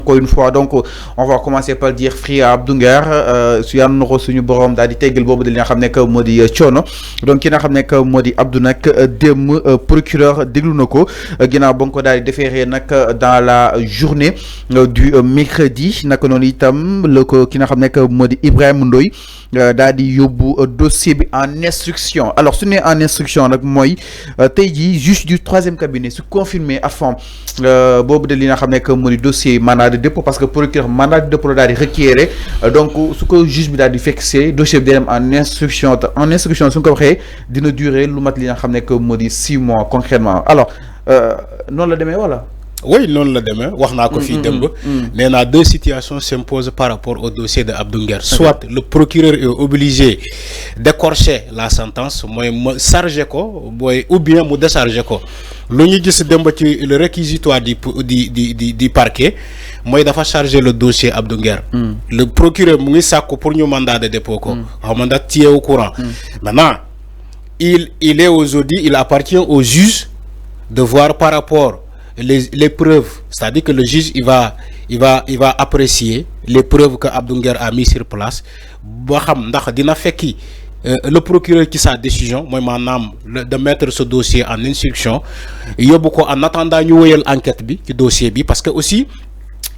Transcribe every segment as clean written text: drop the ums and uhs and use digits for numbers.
encore une fois donc on va commencer par dire free à Abdou Nguer su yàlla na ko suñu borom daal di teggal boobu de li nga xam ne que moo di coono donc ki nga xam ne que moo di Abdou nag démb procureur déglu na ko ginnaaw ba nga ko daal di déféré nag dans la journée du mercredi naka noonu itam la ko ki nga xam ne que moo di Ibrahima Ndoye daal di yóbbu dossier bi en instruction alors su ne en instruction nag mooy tey jii juge du troisième cabinet su confirmé à fond boobu de li nga xam ne que moo di dossier mandat de dépôt parce que procureur mandat de dépôt daal di requérir donc su ko juge bi daal di fixé dossier bi day dem en instruction te en instruction su ko waxee dina durer lu mat li nga xam ne que moo di 6 mois concrètement alors noonu la demee wala. Oui, non le demain, deux situations s'imposent par rapport au dossier de Abdou Nguer. Soit le procureur est obligé d'écorcher la sentence, ou bien de décharger ko. Le réquisitoire du parquet, moi il faut charger le dossier Abdou Nguer. Le procureur m'a sako pour nous mandat de dépôt un mandat tié au courant. Maintenant, il est aujourd'hui, il appartient au juge de voir par rapport les preuves, c'est-à-dire que le juge il va apprécier les preuves que Abdou Nguer a mis sur place. Le procureur qui sa décision, moi de mettre ce dossier en instruction, il y a beaucoup en attendant une enquête bi qui dossier bi parce que aussi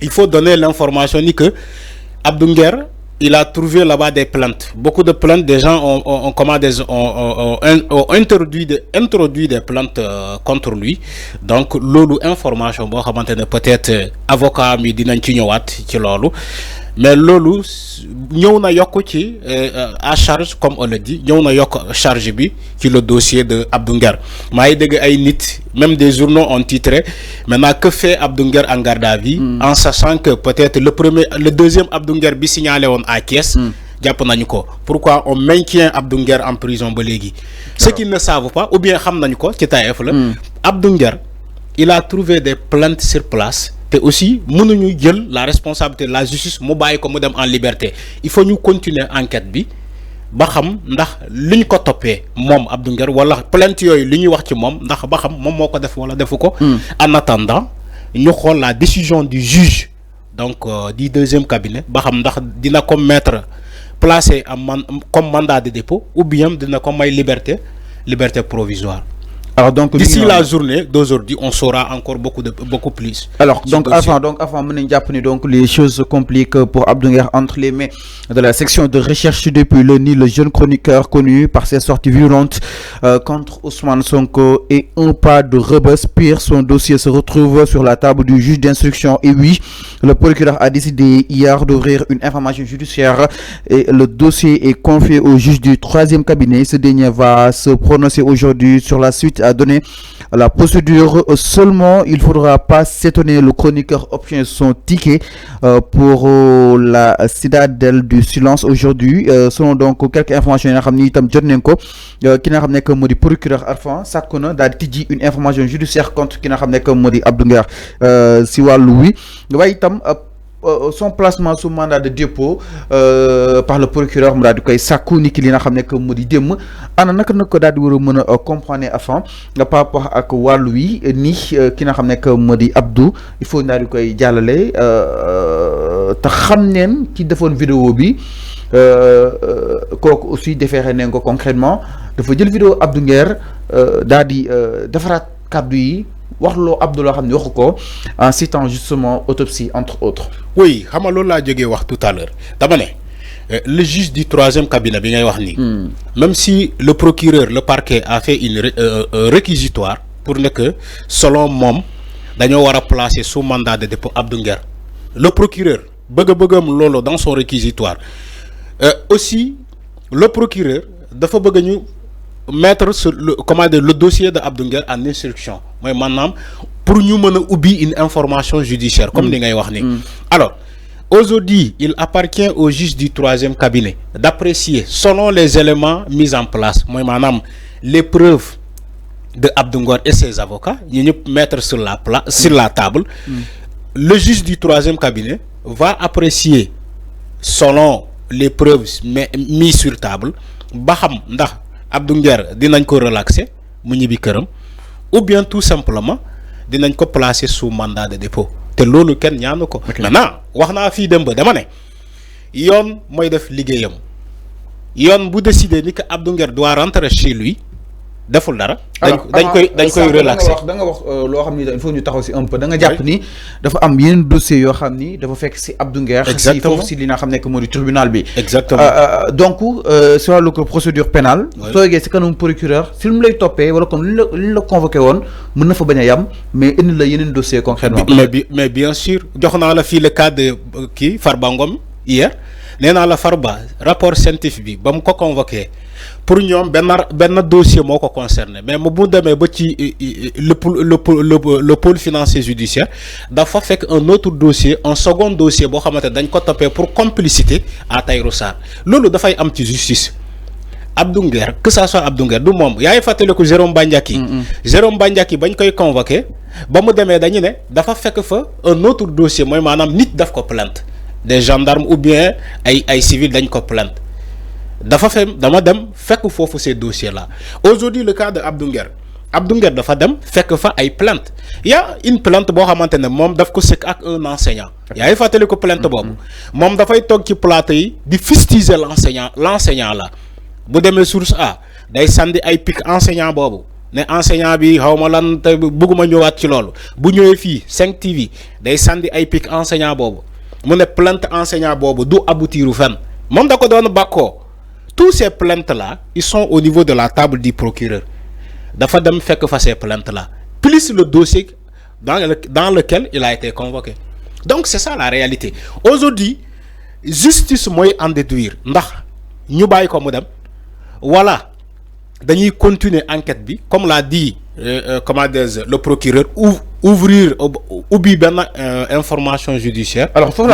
il faut donner l'information que Abdou Nguer il a trouvé là-bas des plaintes. Beaucoup de plaintes, des gens ont introduit des plaintes contre lui. Donc, l'autre information, peut-être avocat mi dinañ ci ñëwaat ci lolu. Mais lolu ñëw na yokk ci à charge comme on le dit, ñëw na yokk charge bi ci le dossier de Abdou Nguer. Maay dégg ay nit, même des journaux ont titré maintenant que fait Abdou Nguer en garde à vue en sachant que peut-être le deuxième Abdou Nguer bi signalé on à Thiès. Pourquoi on maintient Abdou Nguer en prison bolégui? Ceux qui ne savent pas ou bien xam nañ ko ci taïf la Abdou Nguer il a trouvé des plaintes sur place. Et aussi, nous jël la responsabilité de la justice mu bàyyi ko mu dem en liberté. Il faut ñu continuer enquête bi ba xam ndax liñ ko topé mom Abdou Nguer wala plainte yoy liñuy wax ci mom ndax ba xam mom moko def wala defuko. En attendant ñu xol la décision du juge donc du deuxième cabinet ba xam ndax dina ko mettre placé comme mandat de dépôt ou bien dina ko may liberté provisoire. Alors donc d'ici la journée d'aujourd'hui, on saura encore beaucoup plus. Alors donc avant donc les choses se compliquent pour Abdou Nguer entre les mains de la section de recherche depuis le nid, le jeune chroniqueur connu par ses sorties violentes contre Ousmane Sonko et un pas de rebus. Pire, son dossier se retrouve sur la table du juge d'instruction et oui, le procureur a décidé hier d'ouvrir une information judiciaire et le dossier est confié au juge du troisième cabinet. Ce dernier va se prononcer aujourd'hui sur la suite à donner la procédure. Seulement il faudra pas s'étonner, le chroniqueur obtient son ticket pour la citadelle du silence aujourd'hui. Selon donc quelques informations yi nga xam ni itam jot nañ ko ki nga xam ne que moo di procureur Arfan sàkku na daal di tijji une information judiciaire contre ki nga xam ne que moo di Abdou Nguer si wàllu wi waaye itam son placement sous mandat de dépôt par le procureur mu daal di koy sàkku ni ki li nga xam ne que mu di démb ana naka na ko daal di war a mën a comprendre avant par rapport ak wàllu wi ni ki nga xam ne que mu di Abdou il faut daal di koy jàllale te xam neen ki defoon vidéo bi kooku aussi defeere nañ ko concrètement dafa jël vidéo Abdou Nguer daal di defaraat kàddu yi wax loo Abdou loo xam ne waxu ko en citant justement autopsie entre autres. Oui xam nga loolu laa jógee wax tout à l'heure dama ne le juge du troisième cabinet bi ngay wax nii. Même si le procureur le parquet a fait une réquisitoire pour ne que selon moom dañoo war a placer sous mandat de dépôt Abdou Nguer le procureur bëgg-bëggam loolu dans son réquisitoire aussi le procureur dafa bëgg ñu mettre sur le dossier de Abdou Nguer en instruction mooy maanaam pour ñu mën a ubbi une information judiciaire comme li ngay wax ni. Alors aujourd'hui il appartient au juge du troisième cabinet d'apprécier selon les éléments mis en place mooy maanaam les preuves de Abdou Nguer et ses avocats ñu ñëpp mettre sur la table. Le juge du troisième cabinet va apprécier selon les preuves mises sur table ba xam ndax Abdou Nguer dinañ ko relaxer mu ñibi këram ou bien tout simplement dinañ ko placer sous mandat de dépôt te loolu kenn ñaanu ko. maintenant wax naa fii dem ba dama ne yoon mooy def liggéeyam yoon bu décider ni que Abdou Nguer doit rentrer chez lui deful dara. dañ koy relaxer da nga wax loo xam ni il faut ñu taxaw si un peu da nga jàpp ni dafa am yeneen dossier yoo xam ni dafa fekk si Abdou Nguer. exactement si foofu si li nga xam ne que moo di tribunal bi. exactement donc si wàllu ko procédure pénale. soo yeggee si kanam procureur si mu lay toppee wala comme li la convoqué woon mën na fa bañ a yam mais indi la yeneen dossier concrètement. mais bien sûr jox naa la fii le cas de kii Farba Ngom hier nee naa la Farba rapport scientifique bi ba mu ko convoqué. pour ñoom benn dossier moo ko concerné mais mu demee ba ci le pôle financier judiciaire dafa fekk un autre dossier un second dossier boo xamante dañ ko toppee pour complicité à Tahirou Sarr loolu dafay am ci justice. Abdou Nguer que ça soit Abdou Nguer du moom yaa ngi fàttaliku Jérôme Bandiaki. Jérôme Bandiaki bañ koy convoqué ba mu demee dañu ne dafa fekk fa un autre dossier mooy maanaam nit daf ko plainte des gendarmes ou bien ay civils dañ ko plainte. dama dem fekk foofu ces dossiers là aujourd'hui le cas de Abdou Nguer dafa dem fekk fa ay plainte y a une plainte boo xamante ne moom daf ko sëkk ak un enseignant yaa ngi fàttali ko plainte boobu moom dafay toog ci plateau yi di fustiger l'enseignant là bu demee source A day sandi ay pic enseignant boobu ne enseignant bi xaw ma lan te bëgguma ñëwaat ci loolu bu ñëwee fii 5 TV day sandi ay pic enseignant boobu mu ne plainte enseignant boobu du aboutiru fenn moom da ko doon bàkkoo. Tous ces plaintes-là, ils sont au niveau de la table du procureur. Dafa dem fekk fa ces plaintes-là, plus le dossier dans lequel il a été convoqué. Donc c'est ça la réalité. Aujourd'hui, justice mooy en déduire ndax ñu bàyyi ko mu dem voilà dañuy continuer enquête bi comme l'a dit le procureur ouvrir ubbi benn information judiciaire. Alors faut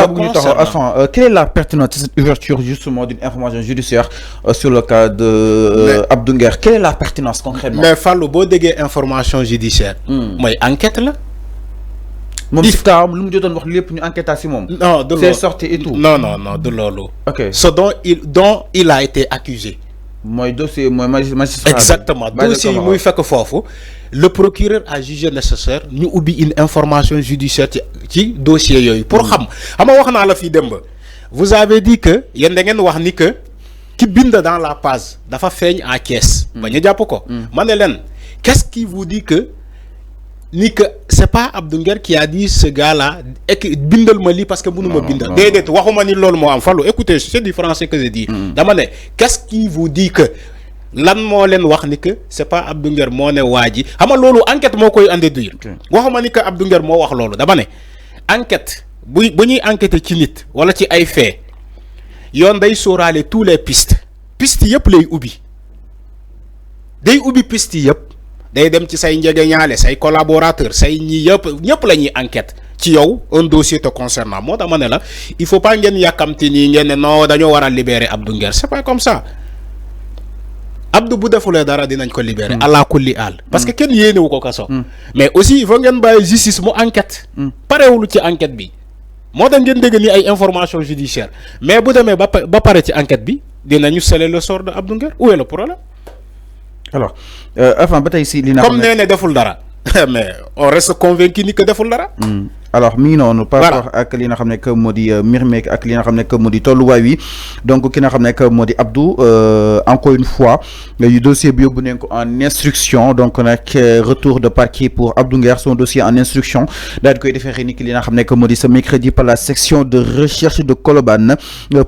quelle est la pertinence de cette ouverture justement d'une information judiciaire sur le cas de Abdou Nguer? Quelle est la pertinence concrètement? Mais Fallou boo déggee information judiciaire mooy enquête la moom si kaam lu mu jotoon wax lépp ñu enquête si moom. non de c'est sorti et tout. non de loolu. ok ce dont il a été accusé. mooy dossier mooy magistrat. exactement dossier yi muy fekk foofu le procureur a jugé nécessaire ñu ubbi une information judiciaire ci dossier yooyu pour xam wax naa la fii démb vous avez dit que yéen da ngeen wax ni que ki bind dans la page dafa feeñ en caisse. ba ñu jàpp ko. ma ne leen qu'est-ce qui vous dit que ni que c'est pas Abdou Nguer qui a dit ce gars-là et bindal ma lii parce que mënu ma bindal. déedéet waxuma ni loolu moo am Fallou écoutez c'est du français que je dis. dama ne qu'est-ce qui vous dit que lan moo leen wax ni que c'est pas Abdou Nguer moo ne waa ji xam nga loolu enquête moo koy en déduire. waxuma ni que Abdou Nguer moo wax loolu dama ne enquête bu ñuy enquêter ci nit wala ci ay faits yoon day sóoraale tous les pistes yëpp lay ubbi day ubbi pistes yëpp. day dem ci say njegeñaale say collaborateurs say ñi ñëpp la ñuy enquête ci yow un dossier te concernant moo tax ma ne la il faut pas ngeen yàkkamti nii ngeen ne non dañoo war a libérer Abdou Nguer c'est pas comme ça Abdou bu defulee dara dinañ ko libérer. allah kulli aal. parce que kenn yéenewu ko kaso. mais aussi il faut ngeen bàyyi justice mu enquête. parewul ci enquête bi moo tax ngeen dégg ni ay information judiciaire mais bu demee ba pare ci enquête bi dinañu sceller le sort de Abdou Nguer où est le problème. alors enfin ba tey si li comme nee ne deful dara mais on reste convaincu ni que deful dara. alors mi ngi noonu par rapport ak li nga xam ne que moo di mbir meek ak li nga xam ne que moo di tolluwaay wi donc ki nga xam ne que moo di Abdou encore une fois yu dossier bi yóbbu nañ ko en instruction donc nag retour de parquet pour Abdou Nguer son dossier en instruction daal di koy defee ni ki li nga xam ne que moo di ce mercredi par la section de recherche de Colobane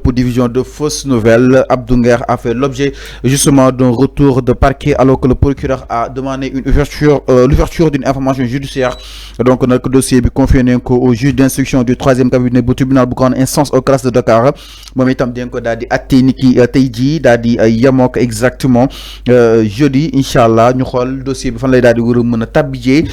pour diffusion de fausses nouvelles. Abdou Nguer a fait l'objet justement d'un retour de parquet alors que le procureur a demandé une l'ouverture d'une information judiciaire donc nag dossier bi confié au juge d'instruction du 3e cabinet bu tribunal bu grande instance aux classes de Dakar moom itam den ko daal di atte ni ki tey jii daal di yemook exactement jeudi incha allah ñu xool dossier bi fan lay daal di war a mën a tabbijee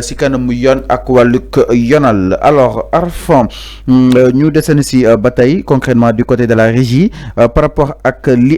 si kanamu yoon ak wàllug yonal. alors Arfan ñu deseen si ba tey concrètement du côté de la régie par rapport ak li